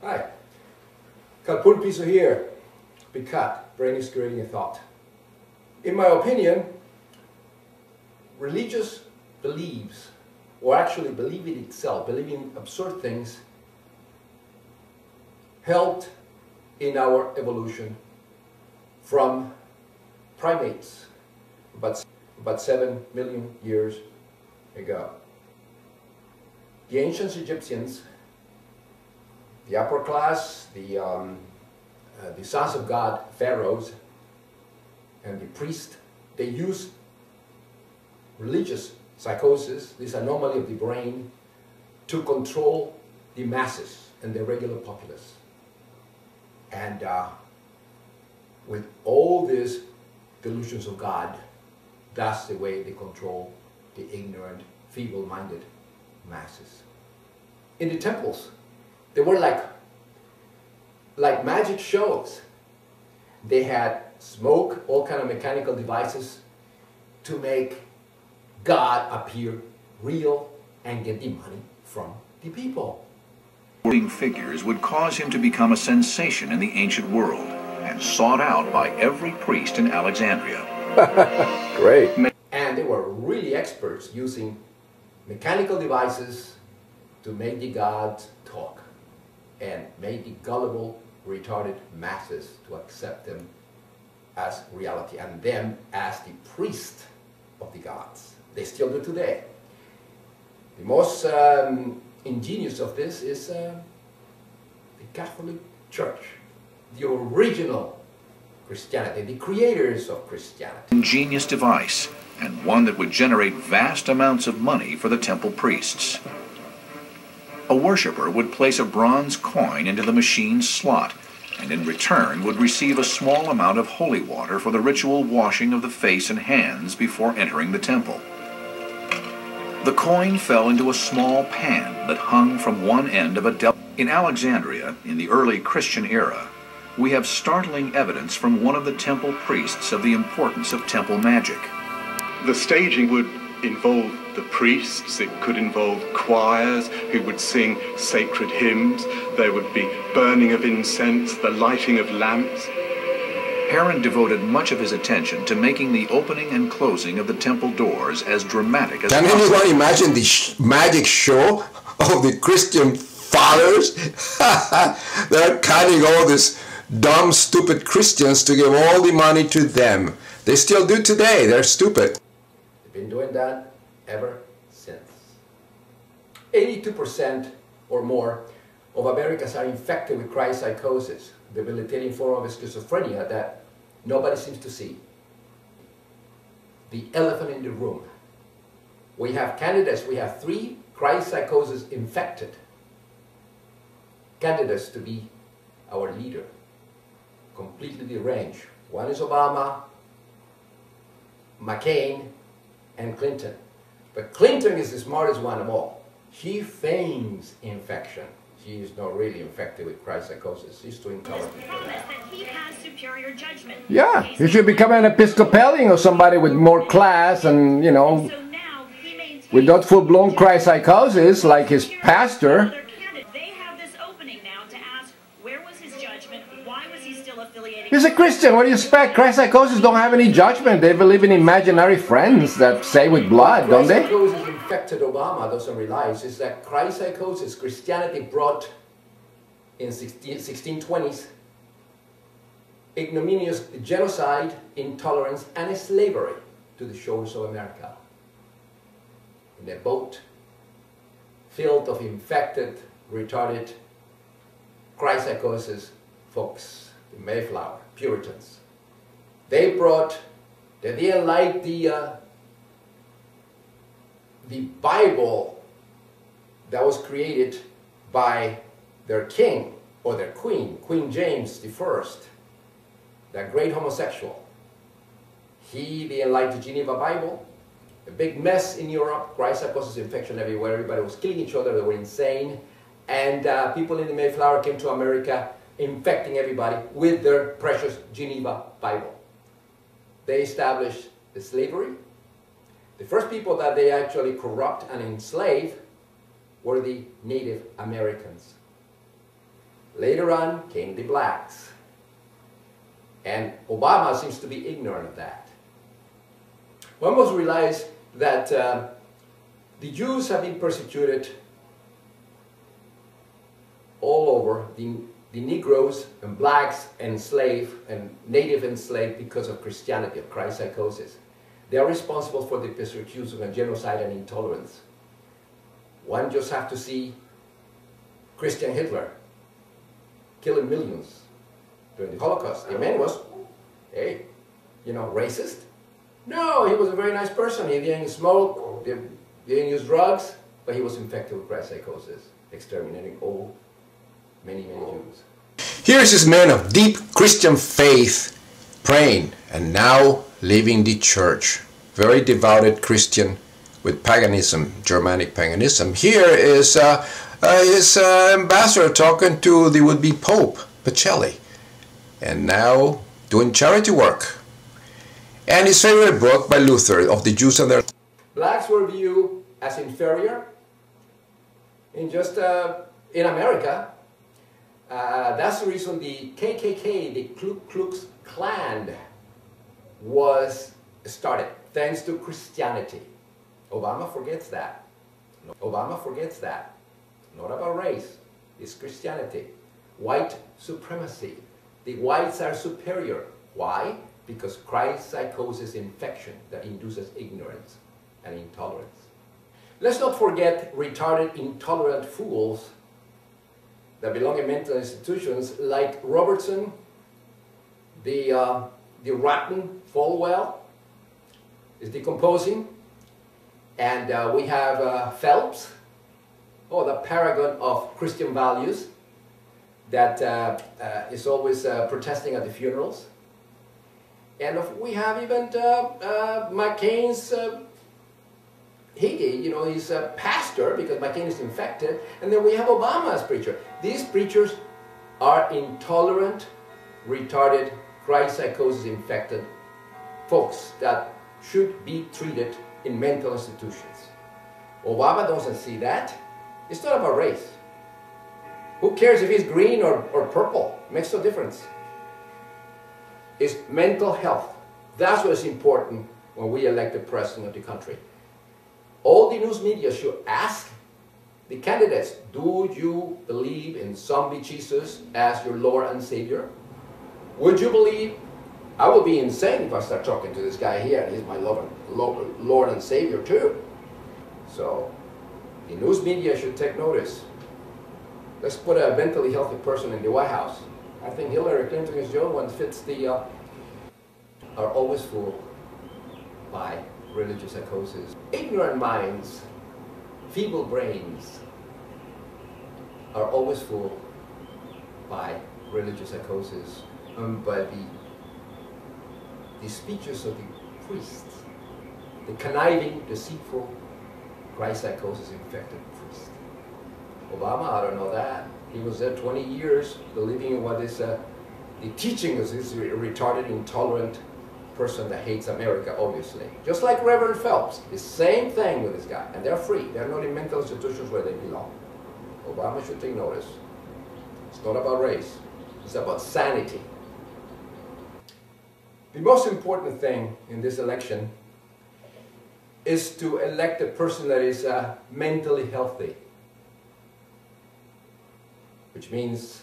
Hi. Cut pulpiso here. Picat, brain is creating a thought. In my opinion, religious beliefs, or actually believing itself, believing absurd things, helped in our evolution from primates about 7 million years ago. The ancient Egyptians, the upper class, the sons of God, pharaohs, and the priests, they used religious psychosis, this anomaly of the brain, to control the masses and the regular populace. And with all these delusions of God, that's the way they control the ignorant, feeble-minded masses. In the temples, they were like magic shows. They had smoke, all kind of mechanical devices to make God appear real and get the money from the people. Figures would cause him to become a sensation in the ancient world and sought out by every priest in Alexandria. Great. And they were really experts using mechanical devices to make the gods talk and make the gullible, retarded masses to accept them as reality and them as the priest of the gods. They still do today. The most ingenious of this is the Catholic Church, the original Christianity, the creators of Christianity. Ingenious device, and one that would generate vast amounts of money for the temple priests. A worshipper would place a bronze coin into the machine's slot, and in return would receive a small amount of holy water for the ritual washing of the face and hands before entering the temple. The coin fell into a small pan that hung from one end of a In Alexandria, in the early Christian era, we have startling evidence from one of the temple priests of the importance of temple magic. The staging would involve the priests, it could involve choirs who would sing sacred hymns, there would be burning of incense, the lighting of lamps. Heron devoted much of his attention to making the opening and closing of the temple doors as dramatic as possible. Can anyone imagine the magic show of the Christian fathers? They're cutting all these dumb, stupid Christians to give all the money to them. They still do today. They're stupid. They've been doing that ever since. 82% or more of Americans are infected with christ-psychosis, debilitating form of schizophrenia that nobody seems to see. The elephant in the room. We have candidates, we have 3 christ-psychosis infected candidates to be our leader. Completely deranged. One is Obama, McCain, and Clinton. But Clinton is the smartest one of all. She feigns infection. She is not really infected with christ-psychosis. She's too intelligent for that. He has superior judgment. Yeah, he should become an Episcopalian or somebody with more class and, you know, with not full-blown christ-psychosis like his pastor. They have this opening now to ask, where was his judgment? Why was he still affiliating? He's a Christian. What do you expect? Christ-psychosis don't have any judgment. They believe in imaginary friends that say with blood, don't they? Christ-psychosis infected Obama doesn't realize is that christ-psychosis Christianity brought in 1620s ignominious genocide, intolerance, and slavery to the shores of America. In a boat filled of infected, retarded, christ-psychosis folks, the Mayflower, Puritans. They didn't like the Bible that was created by their king or their queen, Queen James I, that great homosexual. He didn't like the Geneva Bible. A big mess in Europe, christ-psychosis infection everywhere. Everybody was killing each other. They were insane. And people in the Mayflower came to America infecting everybody with their precious Geneva Bible. They established the slavery. The first people that they actually corrupt and enslave were the Native Americans. Later on came the blacks. And Obama seems to be ignorant of that. One must realize that the Jews have been persecuted all over, the Negroes and blacks enslaved and native enslaved because of Christianity, of christ-psychosis. They are responsible for the persecution and genocide and intolerance. One just have to see Christian Hitler killing millions during the Holocaust. The man was, hey, you know, racist? No, he was a very nice person. He didn't smoke, didn't use drugs, but he was infected with christ-psychosis, exterminating all many Jews. Here is this man of deep Christian faith praying and now leaving the church. Very devoted Christian with paganism, Germanic paganism. Here is his ambassador talking to the would-be Pope, Pacelli, and now doing charity work. And his favorite book by Luther, Of the Jews and Their... Blacks were viewed as inferior in just in America. That's the reason the KKK, the Ku Klux Klan, was started, thanks to Christianity. Obama forgets that. Obama forgets that. Not about race, it's Christianity. White supremacy. The whites are superior. Why? Because christ-psychosis infection that induces ignorance and intolerance. Let's not forget retarded, intolerant fools that belong in mental institutions like Robertson, the rotten Falwell is decomposing, and we have Phelps, the paragon of Christian values that is always protesting at the funerals. And we have even McCain's Higgy, you know, he's a pastor because McCain is infected. And then we have Obama as preacher. These preachers are intolerant, retarded, christ-psychosis infected folks that should be treated in mental institutions. Obama doesn't see that. It's not about race. Who cares if he's green or purple? It makes no difference. It's mental health. That's what is important when we elect the president of the country. All the news media should ask the candidates, do you believe in zombie Jesus as your Lord and Savior? Would you believe? I would be insane if I start talking to this guy here and he's my Lord and Savior too. So the news media should take notice. Let's put a mentally healthy person in the White House. I think Hillary Clinton is the only one that fits the, are always fooled by religious psychosis. Ignorant minds, feeble brains, are always fooled by religious psychosis, by the speeches of the priests, the conniving, deceitful, christ-psychosis infected priest. Obama, I don't know that. He was there 20 years believing in what is the teaching of this retarded, intolerant person that hates America, obviously. Just like Reverend Phelps, the same thing with this guy. And they're free. They're not in mental institutions where they belong. Obama should take notice. It's not about race. It's about sanity. The most important thing in this election is to elect a person that is mentally healthy, which means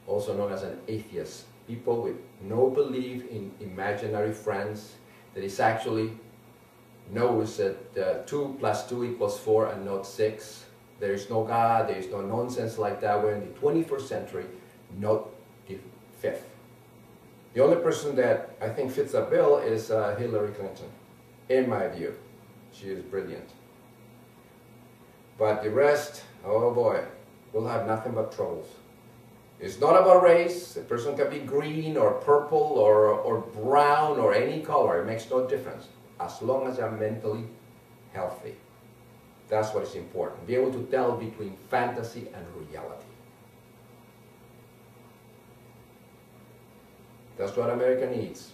also known as an atheist. People with no belief in imaginary friends, that is actually knows that 2 + 2 = 4 and not 6. There is no God, there is no nonsense like that. We're in the 21st century, not the 5th. The only person that I think fits that bill is Hillary Clinton, in my view. She is brilliant. But the rest, oh boy, we'll have nothing but troubles. It's not about race. A person can be green or purple or brown or any color. It makes no difference as long as they're mentally healthy. That's what is important. Be able to tell between fantasy and reality. That's what America needs.